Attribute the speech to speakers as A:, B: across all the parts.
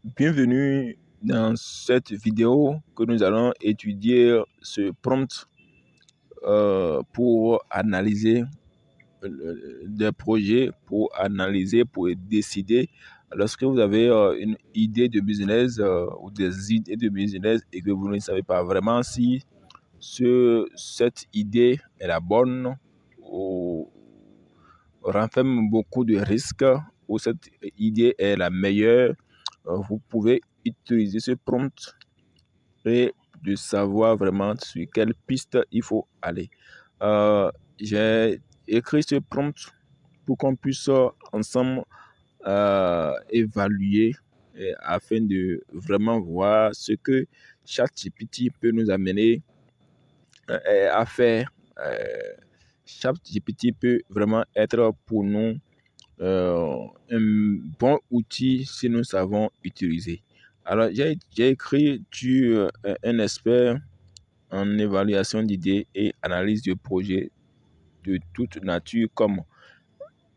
A: Bienvenue dans cette vidéo que nous allons étudier ce prompt pour analyser des projets, pour analyser, pour décider. Lorsque vous avez une idée de business ou des idées de business et que vous ne savez pas vraiment si cette idée est la bonne ou renferme beaucoup de risques ou cette idée est la meilleure, vous pouvez utiliser ce prompt et de savoir vraiment sur quelle piste il faut aller. J'ai écrit ce prompt pour qu'on puisse ensemble évaluer afin de vraiment voir ce que ChatGPT peut nous amener à faire. ChatGPT peut vraiment être pour nous un bon outil si nous savons utiliser. Alors, j'ai écrit sur un expert en évaluation d'idées et analyse de projets de toute nature comme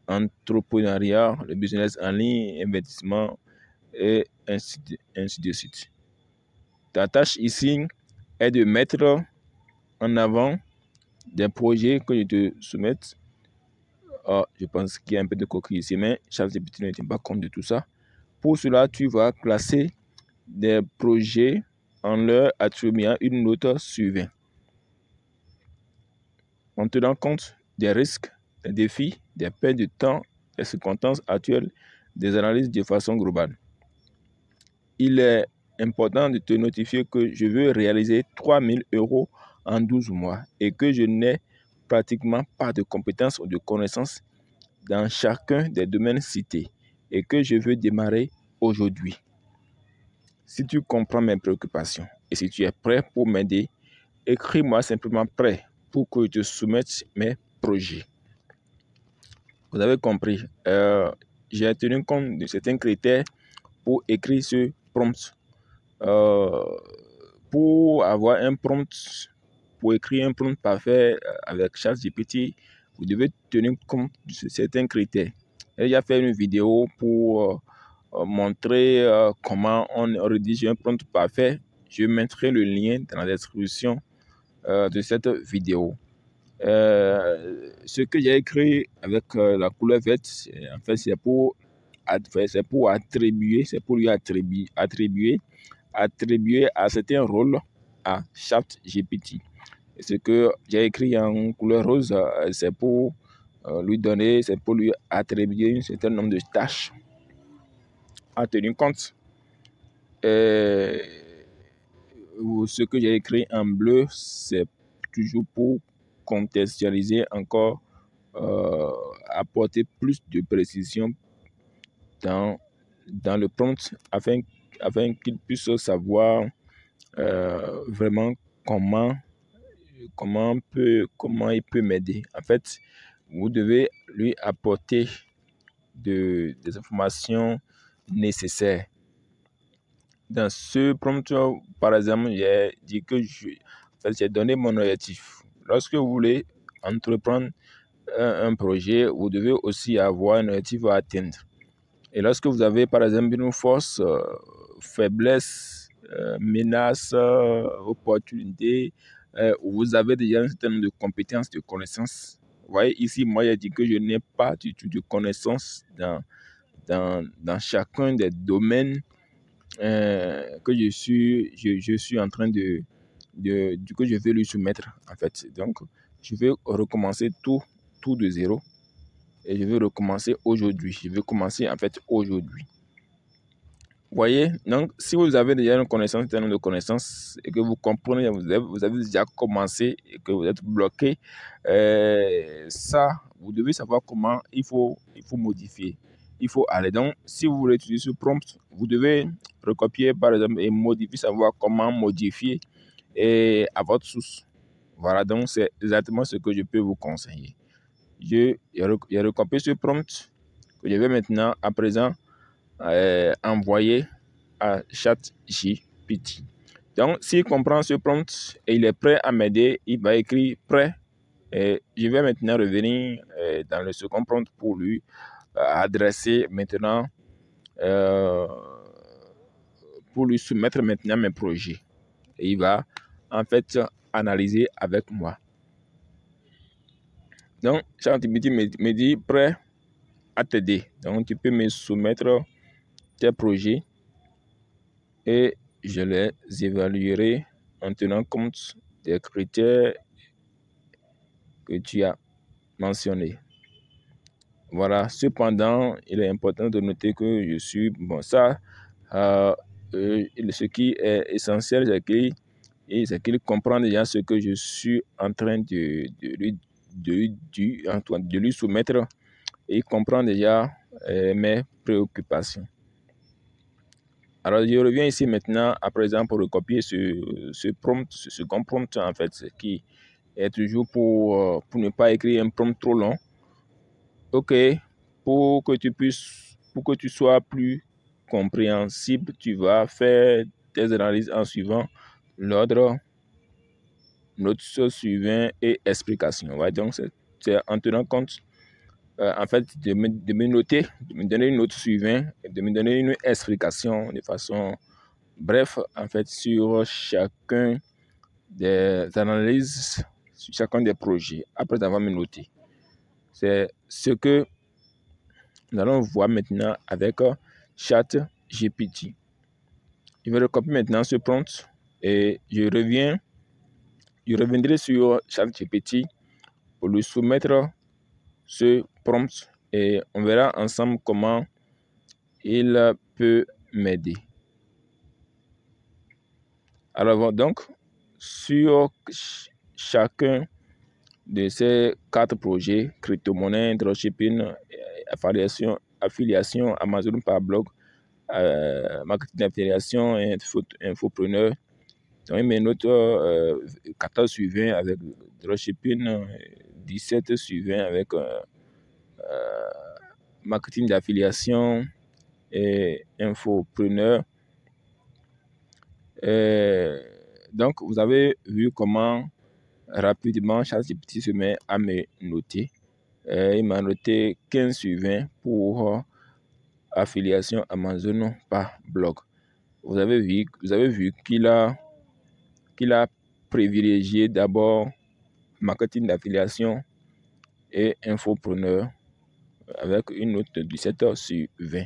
A: entrepreneuriat, le business en ligne, investissement et ainsi de suite. Ta tâche ici est de mettre en avant des projets que je te soumette. Je pense qu'il y a un peu de coquille ici, mais ChatGPT ne tient pas compte de tout ça. Pour cela, tu vas classer des projets en leur attribuant une note sur 20. En tenant compte des risques, des défis, des pertes de temps, des circonstances actuelles, des analyses de façon globale. Il est important de te notifier que je veux réaliser 3 000 € en 12 mois et que je n'ai pratiquement pas de compétences ou de connaissances dans chacun des domaines cités et que je veux démarrer aujourd'hui. Si tu comprends mes préoccupations et si tu es prêt pour m'aider, écris-moi simplement prêt pour que je te soumette mes projets. Vous avez compris, j'ai tenu compte de certains critères pour écrire ce prompt. Pour avoir un prompt, pour écrire un prompt parfait avec ChatGPT, vous devez tenir compte de certains critères. J'ai déjà fait une vidéo pour montrer comment on rédige un prompt parfait. Je mettrai le lien dans la description de cette vidéo. Ce que j'ai écrit avec la couleur verte, en fait, c'est pour attribuer, c'est pour lui attribuer à certains rôles à ChatGPT. Et ce que j'ai écrit en couleur rose, c'est pour c'est pour lui attribuer un certain nombre de tâches à tenir compte. Ce que j'ai écrit en bleu, c'est toujours pour contextualiser encore, apporter plus de précision dans le prompt afin qu'il puisse savoir vraiment comment il peut m'aider. En fait, vous devez lui apporter des informations nécessaires. Dans ce prompt, par exemple, j'ai dit que j'ai donné mon objectif. Lorsque vous voulez entreprendre un projet, vous devez aussi avoir un objectif à atteindre. Et lorsque vous avez, par exemple, une force, faiblesse, menace, opportunité, vous avez déjà un certain nombre de compétences, de connaissances. Vous voyez, ici, moi, j'ai dit que je n'ai pas du tout de connaissances dans chacun des domaines que je suis en train que je vais lui soumettre, en fait. Donc, je vais recommencer tout de zéro. Et je vais recommencer aujourd'hui. Je vais commencer, en fait, aujourd'hui. Vous voyez, donc, si vous avez déjà une connaissance, un nombre de connaissances, et que vous comprenez, vous avez déjà commencé et que vous êtes bloqué, ça, vous devez savoir comment il faut modifier. Il faut aller. Donc, si vous voulez utiliser ce prompt, vous devez recopier, par exemple, et modifier, savoir comment modifier à votre source. Voilà, donc c'est exactement ce que je peux vous conseiller. J'ai recopié ce prompt que je vais maintenant, à présent, envoyer à ChatGPT. Donc, s'il comprend ce prompt et il est prêt à m'aider, il va écrire prêt. Et je vais maintenant revenir dans le second prompt pour lui adresser maintenant pour lui soumettre maintenant mes projets. Et il va en fait analyser avec moi. Donc, ChatGPT me dit prêt à t'aider. Donc, tu peux me soumettre tes projets et je les évaluerai en tenant compte des critères que tu as mentionnés. Voilà. Cependant, il est important de noter que je suis... Bon, ça, ce qui est essentiel, c'est qu'il comprend déjà ce que je suis en train de lui soumettre. Et il comprend déjà mes préoccupations. Alors, je reviens ici maintenant, à présent, pour recopier ce prompt, ce second prompt, en fait, qui est toujours pour ne pas écrire un prompt trop long. OK, pour que tu sois plus compréhensible, tu vas faire tes analyses en suivant l'ordre, notes suivant et explication. Ouais, donc, c'est en tenant compte en fait, de me noter, de me donner une note suivante, de me donner une explication de façon bref, en fait, sur chacun des analyses, sur chacun des projets, après avoir me noté. C'est ce que nous allons voir maintenant avec ChatGPT. Je vais recopier maintenant ce prompt et je reviendrai sur ChatGPT pour lui soumettre ce prompt et on verra ensemble comment il peut m'aider. Alors donc, sur chacun de ces 4 projets, crypto-monnaie, dropshipping, affiliation, Amazon par blog, marketing d'affiliation et infopreneur. Donc, mes notes 14 suivants avec dropshipping, 17 suivants avec marketing d'affiliation et infopreneur. Donc, vous avez vu comment rapidement ChatGPT se met à me noter. Il m'a noté 15 sur 20 pour affiliation Amazon par blog. Vous avez vu qu'il a privilégié d'abord marketing d'affiliation et infopreneur avec une note de 17 sur 20.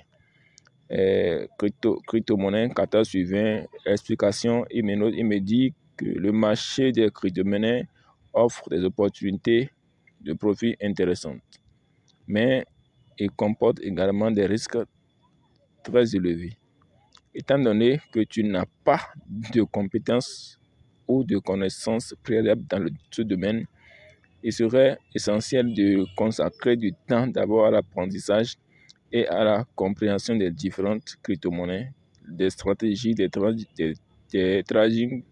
A: Crypto-monnaie 14 sur 20, explication, il me dit que le marché des crypto-monnaies offre des opportunités de profit intéressantes, mais il comporte également des risques très élevés. Étant donné que tu n'as pas de compétences ou de connaissances préalables dans ce domaine, il serait essentiel de consacrer du temps d'abord à l'apprentissage et à la compréhension des différentes crypto-monnaies, des stratégies de trading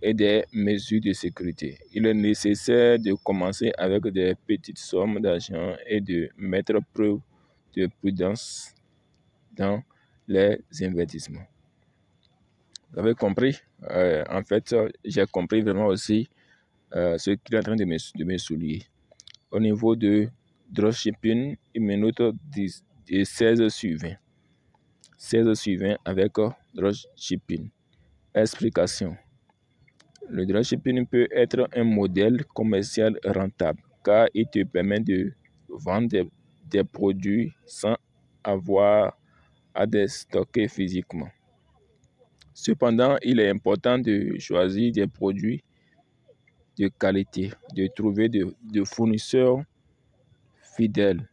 A: et des mesures de sécurité. Il est nécessaire de commencer avec des petites sommes d'argent et de mettre preuve de prudence dans les investissements. Vous avez compris? En fait, j'ai compris vraiment aussi ce qu'il est en train de me souligner. Au niveau de dropshipping, il me note 16 sur 20. 16 sur 20 avec dropshipping. Explication. Le dropshipping peut être un modèle commercial rentable car il te permet de vendre des produits sans avoir à les stocker physiquement. Cependant, il est important de choisir des produits de qualité, de trouver de fournisseurs fidèles,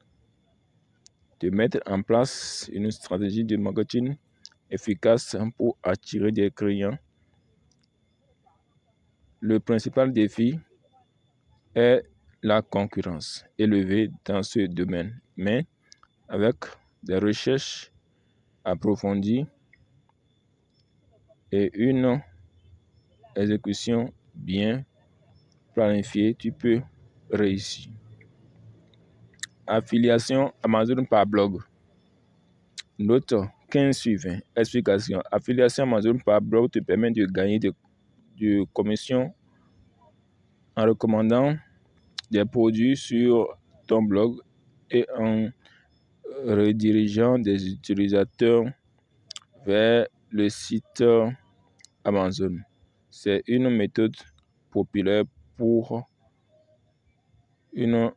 A: de mettre en place une stratégie de marketing efficace pour attirer des clients. Le principal défi est la concurrence élevée dans ce domaine, mais avec des recherches approfondies et une exécution bien planifiée, tu peux réussir. Affiliation Amazon par blog. Note 15 sur 20. Explication. Affiliation Amazon par blog te permet de gagner de commissions en recommandant des produits sur ton blog et en redirigeant des utilisateurs vers le site Amazon. C'est une méthode populaire pour une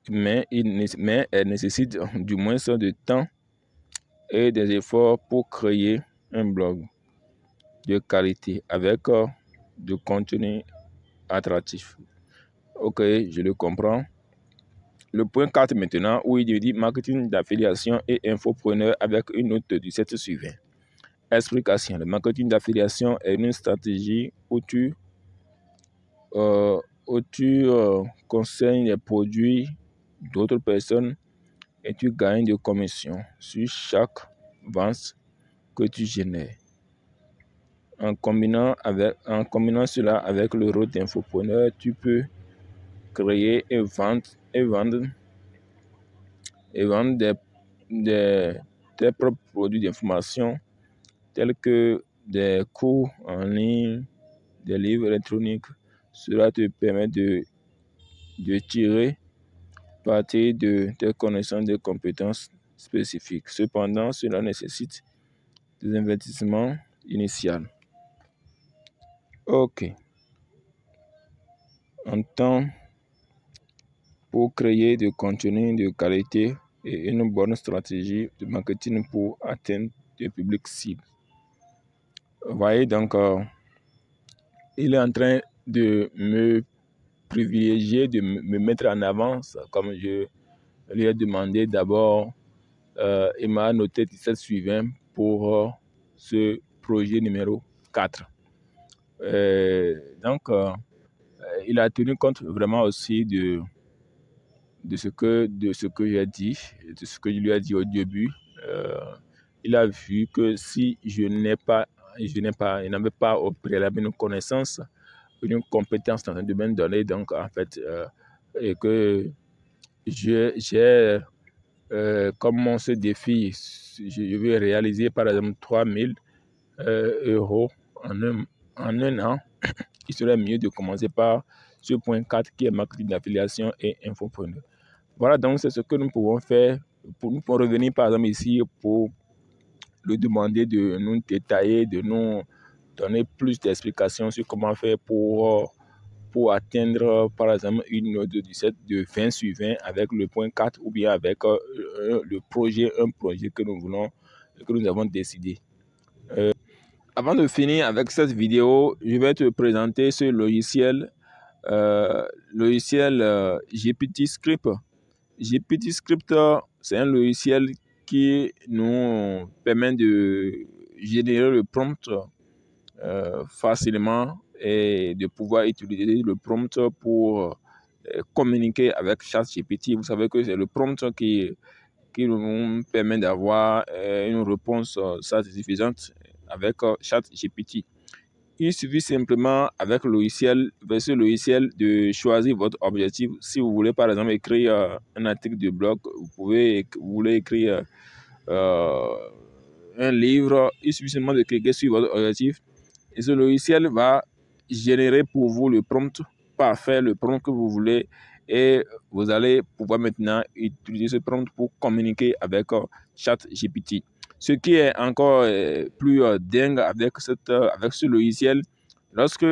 A: mais elle nécessite du moins de temps et des efforts pour créer un blog de qualité avec du contenu attractif. Ok, je le comprends. Le point 4 maintenant, où il dit marketing d'affiliation et infopreneur avec une note du 7 suivant. Explication. Le marketing d'affiliation est une stratégie où tu conseilles les produits d'autres personnes et tu gagnes des commissions sur chaque vente que tu génères. En combinant cela avec le rôle d'infopreneur, tu peux créer et vendre tes propres produits d'information tels que des cours en ligne, des livres électroniques. Cela te permet de tirer parti de tes connaissances, des compétences spécifiques. Cependant, cela nécessite des investissements initiaux. Ok. En temps, pour créer du contenu de qualité et une bonne stratégie de marketing pour atteindre le public cible. Vous voyez, donc, il est en train de me privilégier, de me mettre en avance, comme je lui ai demandé d'abord. Il m'a noté 17 suivants pour ce projet numéro 4. Donc, il a tenu compte vraiment aussi de ce que j'ai dit, de ce que je lui ai dit au début. Il a vu que si je n'avais pas au préalable une connaissance, une compétence dans un domaine donné, donc en fait, et que j'ai comme ce défi, je vais réaliser par exemple 3000 euros en un an, il serait mieux de commencer par ce point 4 qui est marketing d'affiliation et infopreneur. Voilà, donc c'est ce que nous pouvons faire. Nous pouvons revenir par exemple ici pour lui demander de nous détailler, de nous donner plus d'explications sur comment faire pour atteindre par exemple une note de 17 de 20 sur 20 avec le point 4 ou bien avec un projet que nous voulons, que nous avons décidé. Avant de finir avec cette vidéo, je vais te présenter ce logiciel, GPT Script. GPT Script, c'est un logiciel qui nous permet de générer le prompt facilement et de pouvoir utiliser le prompt pour communiquer avec ChatGPT. Vous savez que c'est le prompt qui nous permet d'avoir une réponse satisfaisante avec ChatGPT. Il suffit simplement avec ce logiciel de choisir votre objectif. Si vous voulez par exemple écrire un article de blog, vous voulez écrire un livre, il suffit seulement de cliquer sur votre objectif et ce logiciel va générer pour vous le prompt parfait, le prompt que vous voulez, et vous allez pouvoir maintenant utiliser ce prompt pour communiquer avec ChatGPT. Ce qui est encore plus dingue avec ce logiciel, lorsque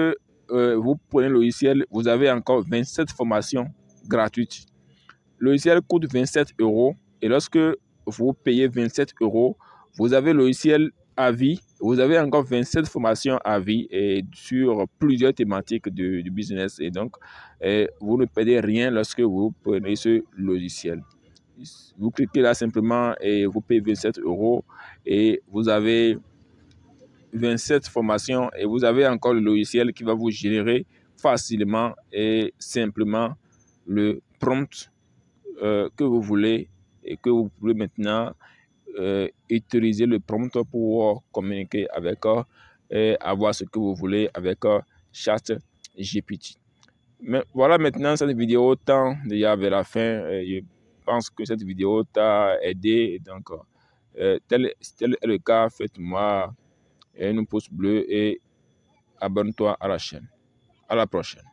A: vous prenez le logiciel, vous avez encore 27 formations gratuites. Le logiciel coûte 27 € et lorsque vous payez 27 €, vous avez le logiciel à vie. Vous avez encore 27 formations à vie et sur plusieurs thématiques du business. Et donc, vous ne perdez rien lorsque vous prenez ce logiciel. Vous cliquez là simplement et vous payez 27 € et vous avez 27 formations et vous avez encore le logiciel qui va vous générer facilement et simplement le prompt que vous voulez et que vous pouvez maintenant utiliser le prompt pour communiquer avec et avoir ce que vous voulez avec ChatGPT. Mais voilà, maintenant cette vidéo tend déjà vers la fin. Je pense que cette vidéo t'a aidé. Donc, tel est le cas, faites-moi un pouce bleu et abonne-toi à la chaîne. À la prochaine.